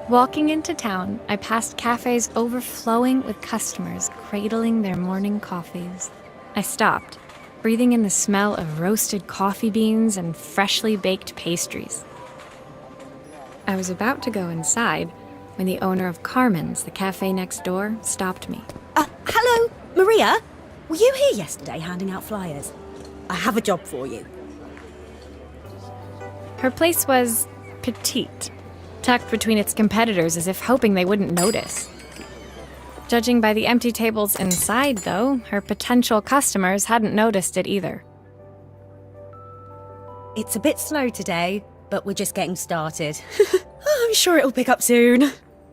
Walking into town, I passed cafes overflowing with customers cradling their morning coffees. I stopped, breathing in the smell of roasted coffee beans and freshly baked pastries. I was about to go inside when the owner of Carmen's, the cafe next door, stopped me. Hello, Maria? Were you here yesterday handing out flyers? I have a job for you. Her place was petite, tucked between its competitors as if hoping they wouldn't notice. Judging by the empty tables inside, though, her potential customers hadn't noticed it either. It's a bit slow today, but we're just getting started. I'm sure it'll pick up soon.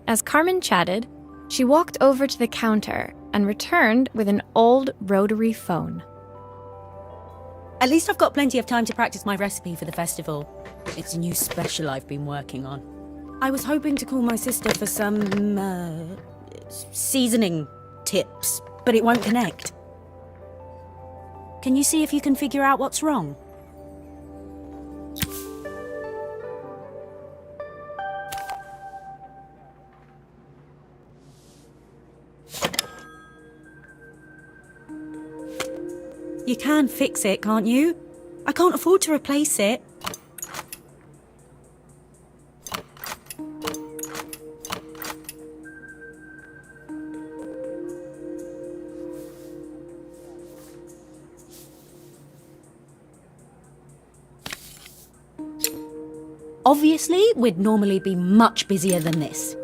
As Carmen chatted, she walked over to the counter and returned with an old rotary phone. At least I've got plenty of time to practice my recipe for the festival. It's a new special I've been working on. I was hoping to call my sister for some, seasoning tips, but it won't connect. Can you see if you can figure out what's wrong? You can fix it, can't you? I can't afford to replace it. Obviously, we'd normally be much busier than this.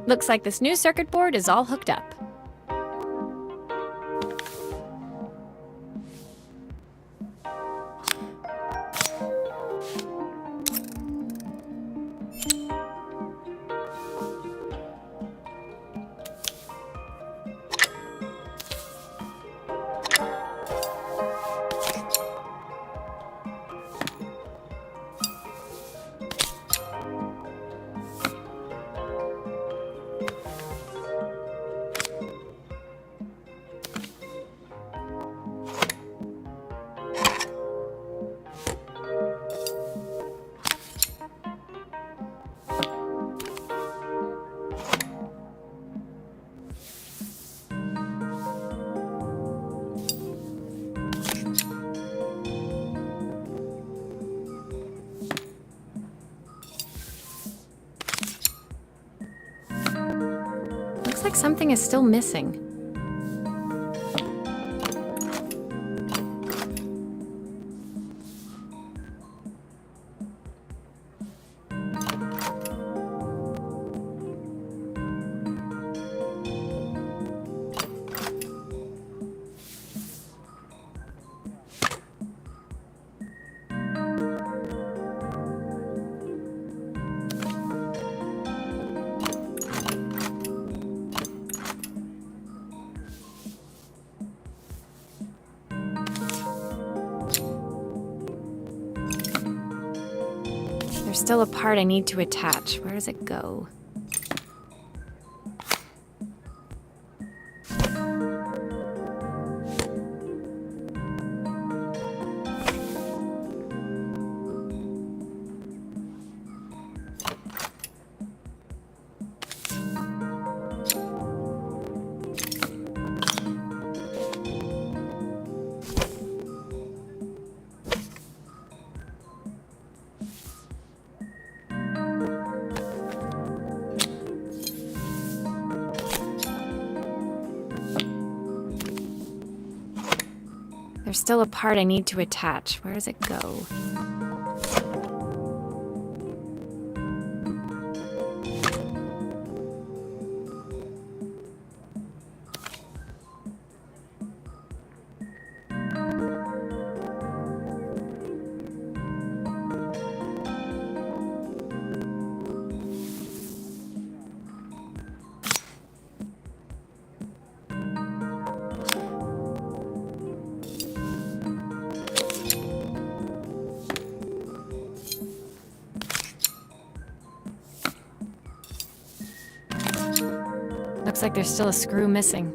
Looks like this new circuit board is all hooked up. something is still missing. There's still a part I need to attach. Where does it go? There's still a part I need to attach. Where does it go? Looks like there's still a screw missing.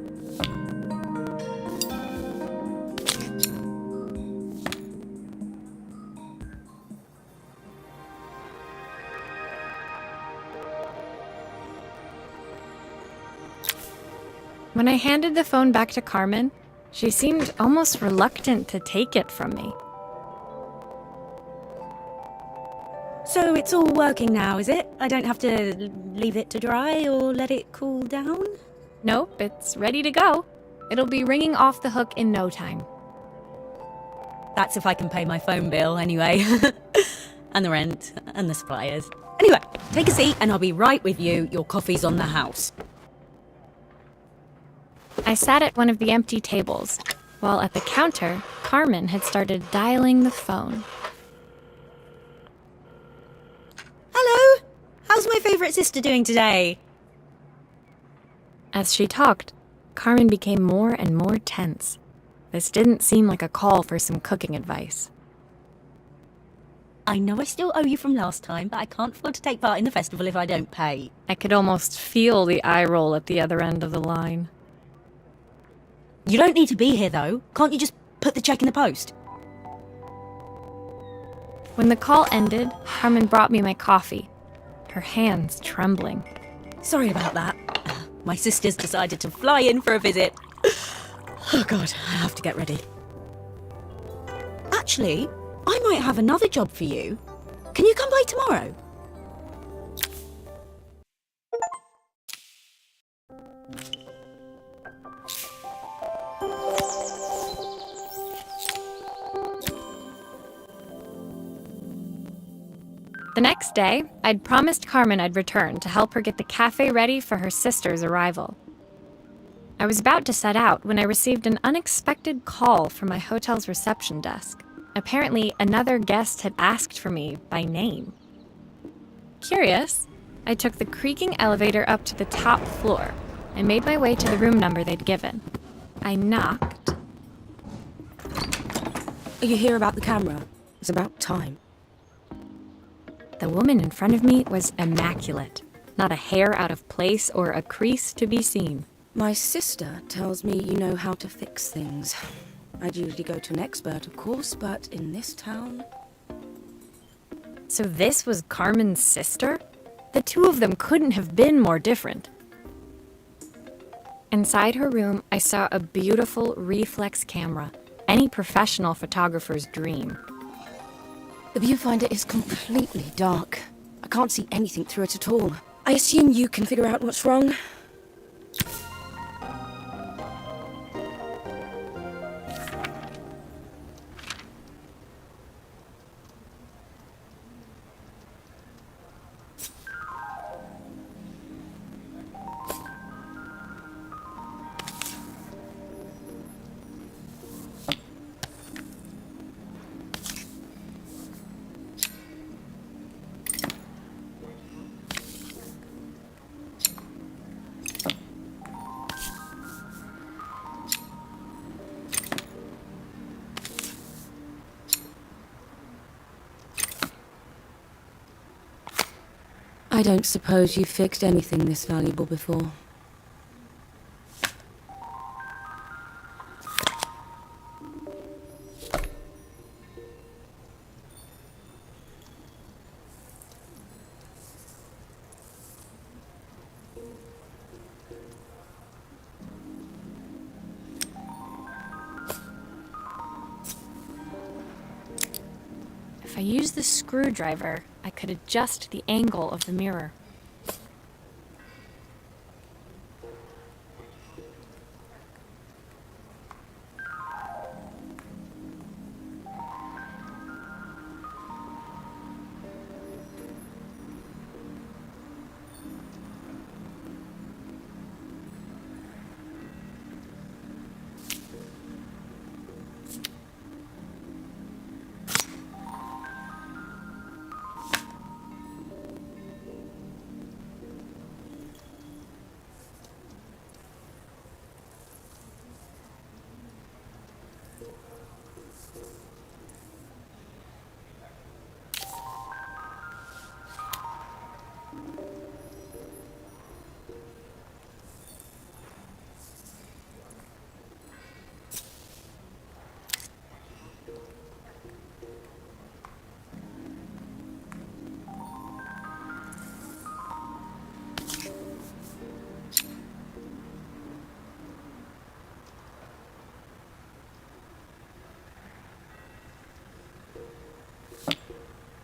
When I handed the phone back to Carmen, she seemed almost reluctant to take it from me. So it's all working now, is it? I don't have to leave it to dry or let it cool down? Nope, it's ready to go. It'll be ringing off the hook in no time. That's if I can pay my phone bill anyway. And the rent and the suppliers. Anyway, take a seat and I'll be right with you. Your coffee's on the house. I sat at one of the empty tables, while at the counter, Carmen had started dialing the phone. Hello? How's my favourite sister doing today? As she talked, Carmen became more and more tense. This didn't seem like a call for some cooking advice. I know I still owe you from last time, but I can't afford to take part in the festival if I don't pay. I could almost feel the eye roll at the other end of the line. You don't need to be here though. Can't you just put the check in the post? When the call ended, Carmen brought me my coffee, her hands trembling. Sorry about that. My sister's decided to fly in for a visit. Oh God, I have to get ready. Actually, I might have another job for you. Can you come by tomorrow? The next day, I'd promised Carmen I'd return to help her get the cafe ready for her sister's arrival. I was about to set out when I received an unexpected call from my hotel's reception desk. Apparently, another guest had asked for me by name. Curious, I took the creaking elevator up to the top floor and made my way to the room number they'd given. I knocked. Are you here about the camera? It's about time. The woman in front of me was immaculate. Not a hair out of place or a crease to be seen. My sister tells me you know how to fix things. I'd usually go to an expert, of course, but in this town... So this was Carmen's sister? The two of them couldn't have been more different. Inside her room, I saw a beautiful reflex camera. Any professional photographer's dream. The viewfinder is completely dark. I can't see anything through it at all. I assume you can figure out what's wrong? I don't suppose you've fixed anything this valuable before. If I use the screwdriver, I could adjust the angle of the mirror.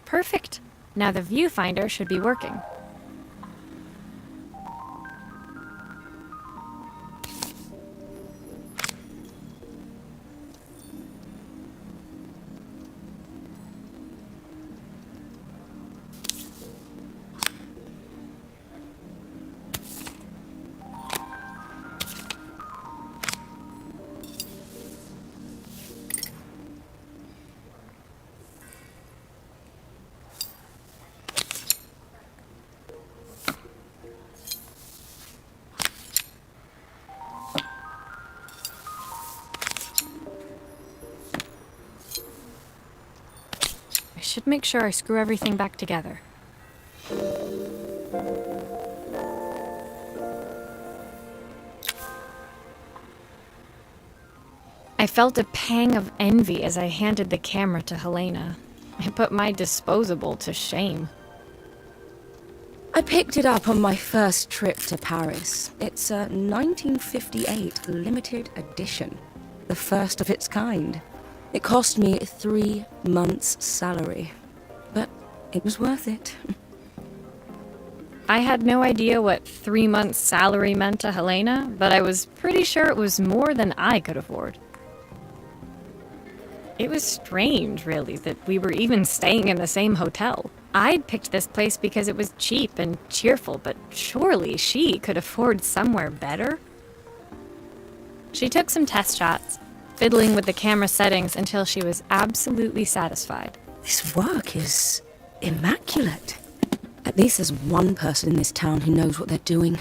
Perfect. Now the viewfinder should be working. I should make sure I screw everything back together. I felt a pang of envy as I handed the camera to Helena. I put my disposable to shame. I picked it up on my first trip to Paris. It's a 1958 limited edition, the first of its kind. It cost me 3 months' salary, but it was worth it. I had no idea what 3 months' salary meant to Helena, but I was pretty sure it was more than I could afford. It was strange, really, that we were even staying in the same hotel. I'd picked this place because it was cheap and cheerful, but surely she could afford somewhere better? She took some test shots, fiddling with the camera settings until she was absolutely satisfied. This work is immaculate. At least there's one person in this town who knows what they're doing.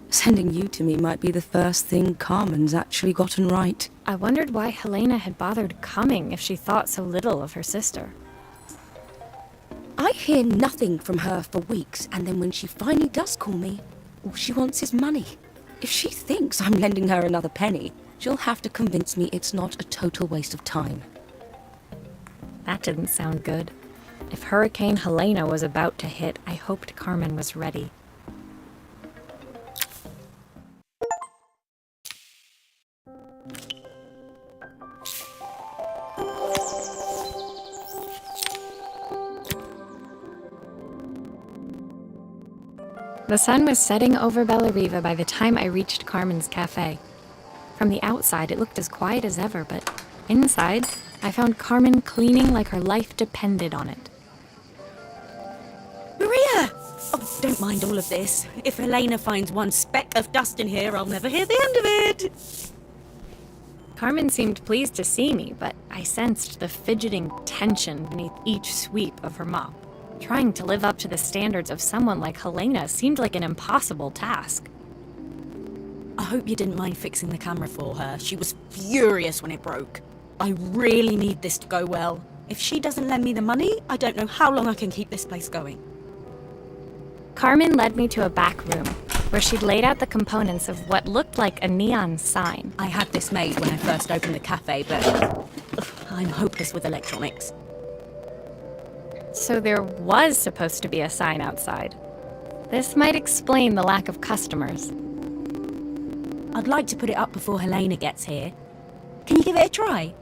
Sending you to me might be the first thing Carmen's actually gotten right. I wondered why Helena had bothered coming if she thought so little of her sister. I hear nothing from her for weeks, and then when she finally does call me, all she wants is money. If she thinks I'm lending her another penny, she'll have to convince me it's not a total waste of time. That didn't sound good. If Hurricane Helena was about to hit, I hoped Carmen was ready. The sun was setting over Bellariva by the time I reached Carmen's cafe. From the outside, it looked as quiet as ever, but inside, I found Carmen cleaning like her life depended on it. Maria! Oh, don't mind all of this. If Helena finds one speck of dust in here, I'll never hear the end of it. Carmen seemed pleased to see me, but I sensed the fidgeting tension beneath each sweep of her mop. Trying to live up to the standards of someone like Helena seemed like an impossible task. I hope you didn't mind fixing the camera for her. She was furious when it broke. I really need this to go well. If she doesn't lend me the money, I don't know how long I can keep this place going. Carmen led me to a back room, where she'd laid out the components of what looked like a neon sign. I had this made when I first opened the cafe, but I'm hopeless with electronics. So there was supposed to be a sign outside. This might explain the lack of customers. I'd like to put it up before Helena gets here. Can you give it a try?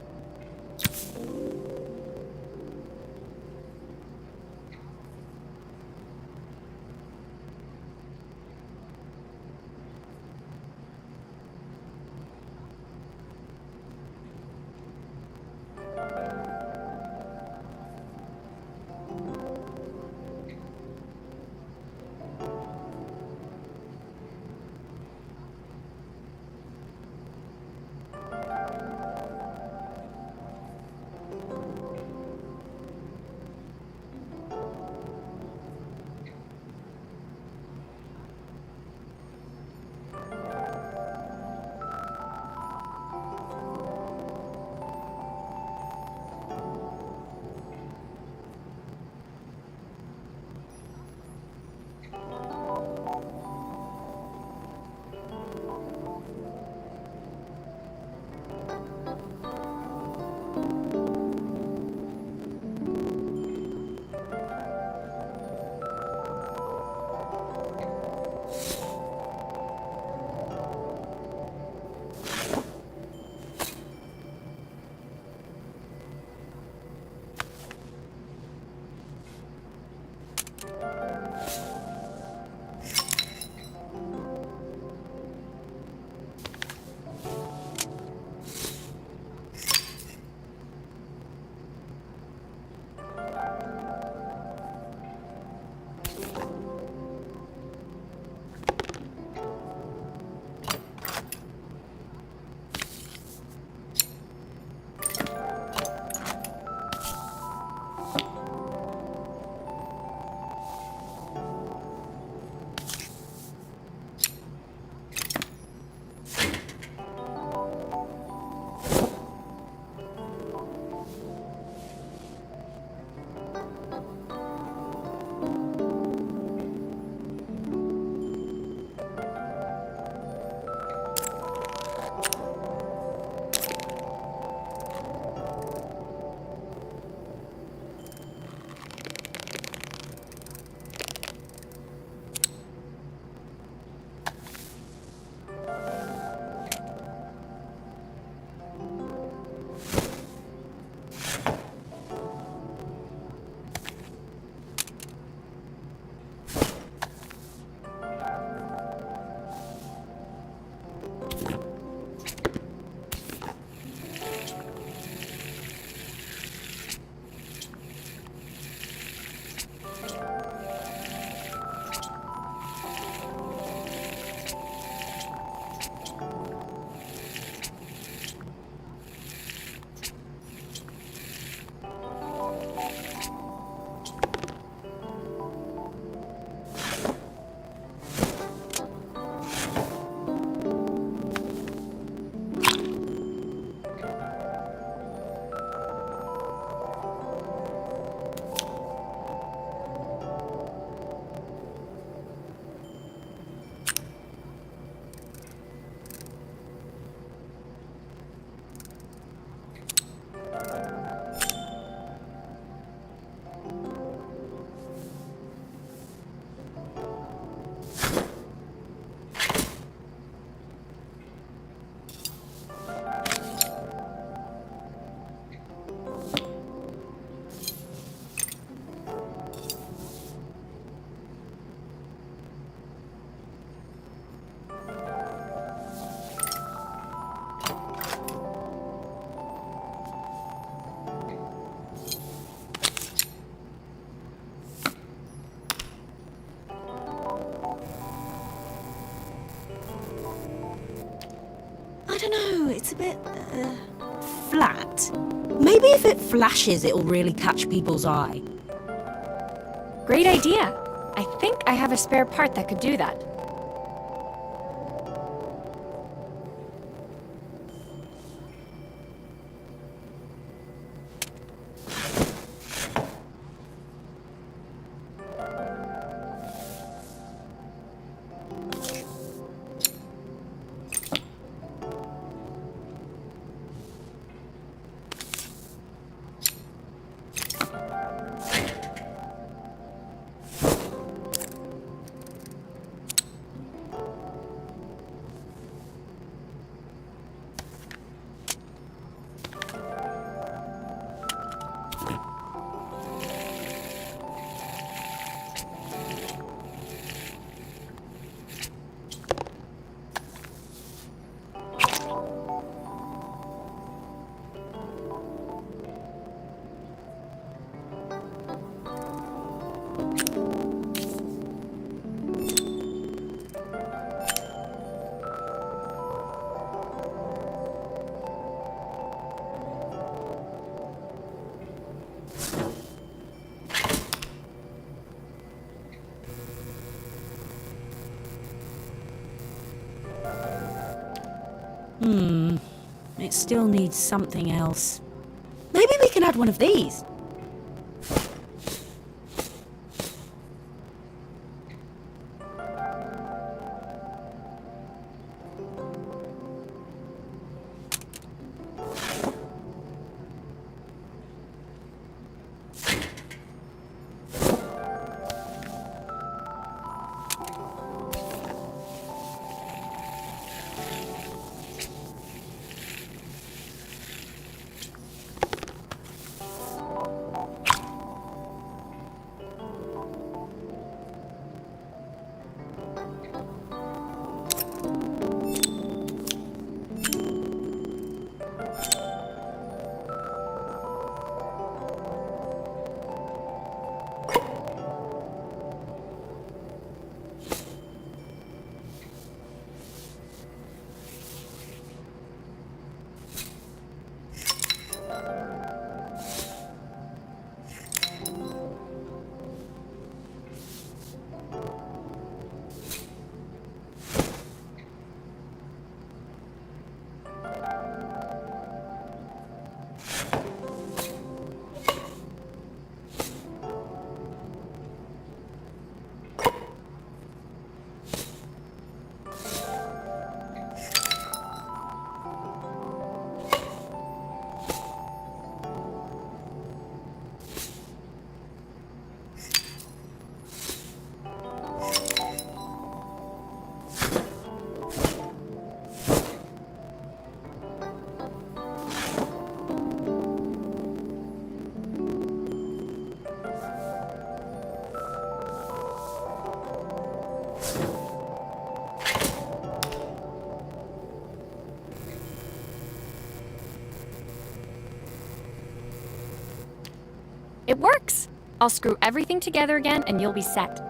don't know, it's a bit, flat. Maybe if it flashes, it'll really catch people's eye. Great idea. I think I have a spare part that could do that. It still needs something else. Maybe we can add one of these. It works! I'll screw everything together again and you'll be set.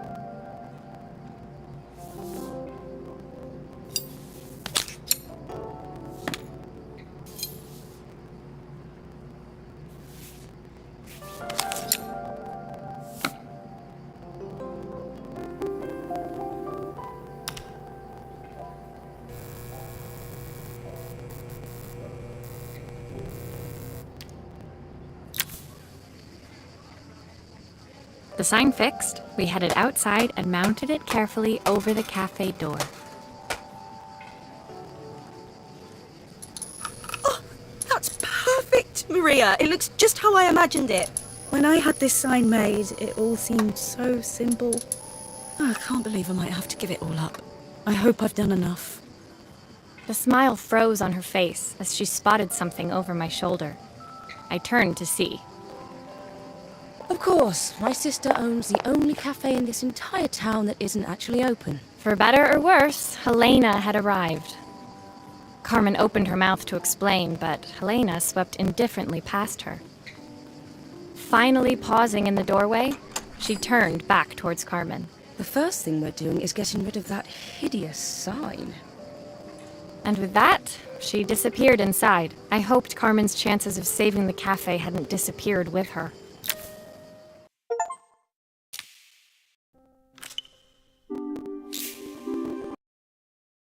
The sign fixed, we headed outside and mounted it carefully over the cafe door. Oh, that's perfect, Maria. It looks just how I imagined it. When I had this sign made, it all seemed so simple. Oh, I can't believe I might have to give it all up. I hope I've done enough. The smile froze on her face as she spotted something over my shoulder. I turned to see. Of course, my sister owns the only cafe in this entire town that isn't actually open. For better or worse, Helena had arrived. Carmen opened her mouth to explain, but Helena swept indifferently past her. Finally pausing in the doorway, she turned back towards Carmen. The first thing we're doing is getting rid of that hideous sign. And with that, she disappeared inside. I hoped Carmen's chances of saving the cafe hadn't disappeared with her.